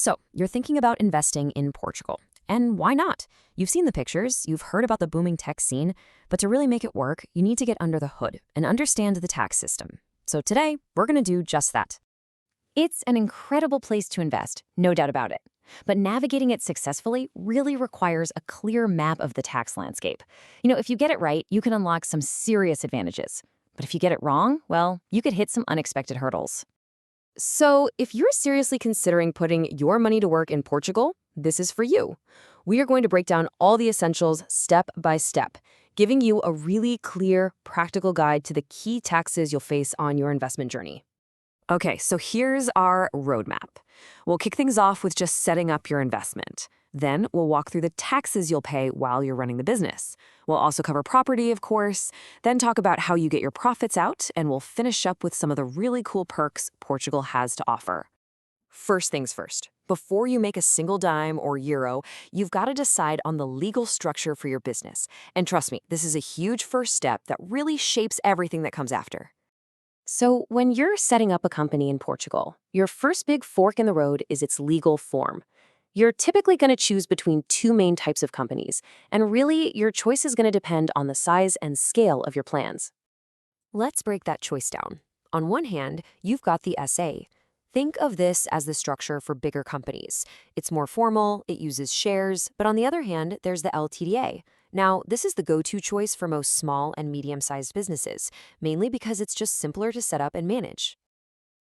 So, you're thinking about investing in Portugal. And why not? You've seen the pictures, you've heard about the booming tech scene, but to really make it work, you need to get under the hood and understand the tax system. So today, we're going to do just that. It's an incredible place to invest, no doubt about it. But navigating it successfully really requires a clear map of the tax landscape. If you get it right, you can unlock some serious advantages. But if you get it wrong, well, you could hit some unexpected hurdles. So, if you're seriously considering putting your money to work in Portugal, this is for you. We are going to break down all the essentials step by step, giving you a really clear, practical guide to the key taxes you'll face on your investment journey. Okay, so here's our roadmap. We'll kick things off with just setting up your investment. Then we'll walk through the taxes you'll pay while you're running the business. We'll also cover property, of course, then talk about how you get your profits out, and we'll finish up with some of the really cool perks Portugal has to offer. First things first, before you make a single dime or euro, you've got to decide on the legal structure for your business. And trust me, this is a huge first step that really shapes everything that comes after. So when you're setting up a company in Portugal, your first big fork in the road is its legal form. You're typically going to choose between two main types of companies, and really, your choice is going to depend on the size and scale of your plans. Let's break that choice down. On one hand, you've got the SA. Think of this as the structure for bigger companies. It's more formal, it uses shares, but on the other hand, there's the LTDA. Now, this is the go-to choice for most small and medium-sized businesses, mainly because it's just simpler to set up and manage.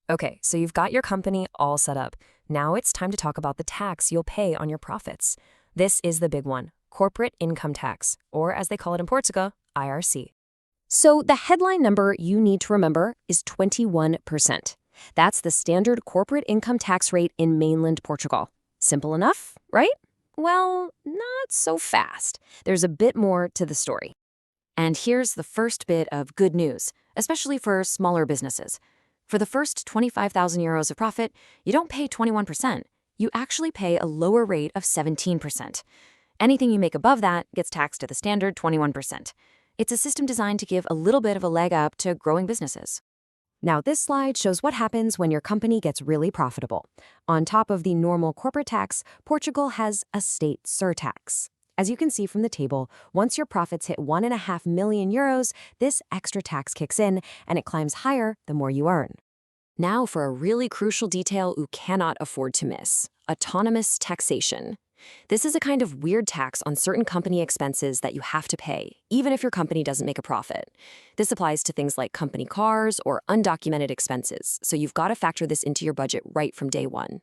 Okay, so you've got your company all set up. Now it's time to talk about the tax you'll pay on your profits. This is the big one, corporate income tax, or as they call it in Portugal, IRC. So the headline number you need to remember is 21%. That's the standard corporate income tax rate in mainland Portugal. Simple enough, right? Well, not so fast. There's a bit more to the story. And here's the first bit of good news, especially for smaller businesses. For the first 25,000 euros of profit, you don't pay 21%. You actually pay a lower rate of 17%. Anything you make above that gets taxed at the standard 21%. It's a system designed to give a little bit of a leg up to growing businesses. Now, this slide shows what happens when your company gets really profitable. On top of the normal corporate tax, Portugal has a state surtax. As you can see from the table, once your profits hit 1.5 million euros, this extra tax kicks in, and it climbs higher the more you earn. Now for a really crucial detail you cannot afford to miss: autonomous taxation. This is a kind of weird tax on certain company expenses that you have to pay, even if your company doesn't make a profit. This applies to things like company cars or undocumented expenses, so you've got to factor this into your budget right from day one.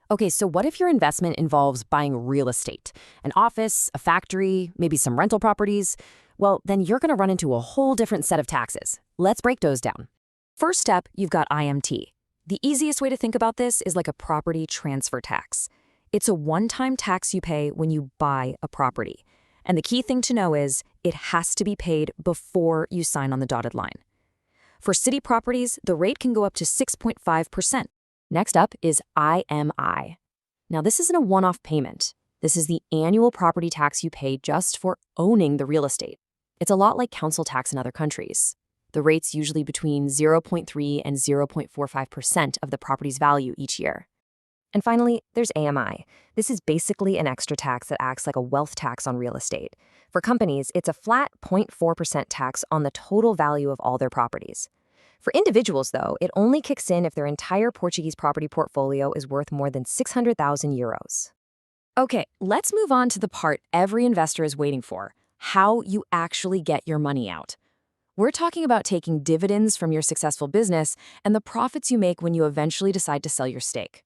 Okay, so what if your investment involves buying real estate? An office, a factory, maybe some rental properties? Well, then you're going to run into a whole different set of taxes. Let's break those down. First step, you've got IMT. The easiest way to think about this is like a property transfer tax. It's a one-time tax you pay when you buy a property. And the key thing to know is it has to be paid before you sign on the dotted line. For city properties, the rate can go up to 6.5%. Next up is IMI. Now, this isn't a one-off payment. This is the annual property tax you pay just for owning the real estate. It's a lot like council tax in other countries. The rate's usually between 0.3 and 0.45% of the property's value each year. And finally, there's AMI. This is basically an extra tax that acts like a wealth tax on real estate. For companies, it's a flat 0.4% tax on the total value of all their properties. For individuals, though, it only kicks in if their entire Portuguese property portfolio is worth more than 600,000 euros. Okay, let's move on to the part every investor is waiting for: how you actually get your money out. We're talking about taking dividends from your successful business and the profits you make when you eventually decide to sell your stake.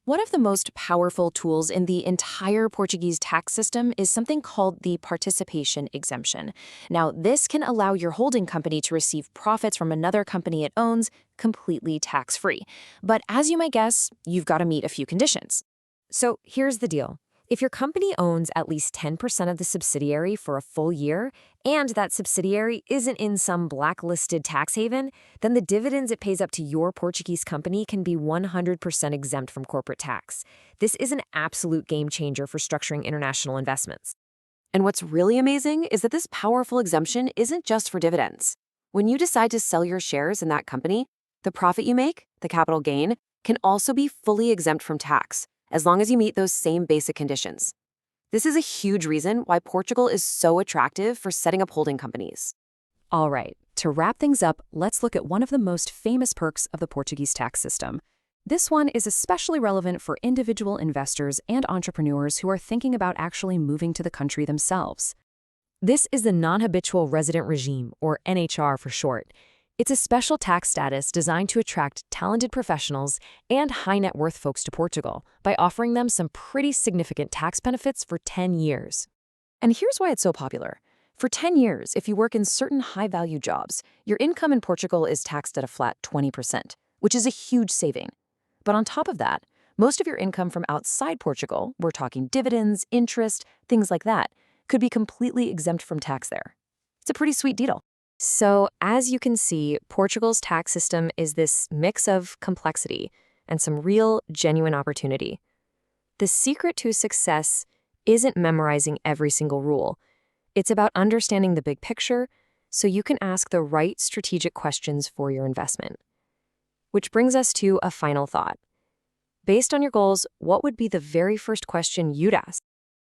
One of the most powerful tools in the entire Portuguese tax system is something called the participation exemption. Now, this can allow your holding company to receive profits from another company it owns completely tax-free. But as you might guess, you've got to meet a few conditions. So here's the deal. If your company owns at least 10% of the subsidiary for a full year, and that subsidiary isn't in some blacklisted tax haven, then the dividends it pays up to your Portuguese company can be 100% exempt from corporate tax. This is an absolute game changer for structuring international investments. And what's really amazing is that this powerful exemption isn't just for dividends. When you decide to sell your shares in that company, the profit you make, the capital gain, can also be fully exempt from tax. as long as you meet those same basic conditions. This is a huge reason why Portugal is so attractive for setting up holding companies. All right, to wrap things up, let's look at one of the most famous perks of the Portuguese tax system. This one is especially relevant for individual investors and entrepreneurs who are thinking about actually moving to the country themselves. This is the non-habitual resident regime, or NHR for short. It's a special tax status designed to attract talented professionals and high net worth folks to Portugal by offering them some pretty significant tax benefits for 10 years. And here's why it's so popular. For 10 years, if you work in certain high-value jobs, your income in Portugal is taxed at a flat 20%, which is a huge saving. But on top of that, most of your income from outside Portugal, we're talking dividends, interest, things like that, could be completely exempt from tax there. It's a pretty sweet deal. So, as you can see, Portugal's tax system is this mix of complexity and some real, genuine opportunity. The secret to success isn't memorizing every single rule. It's about understanding the big picture so you can ask the right strategic questions for your investment. Which brings us to a final thought. Based on your goals, what would be the very first question you'd ask?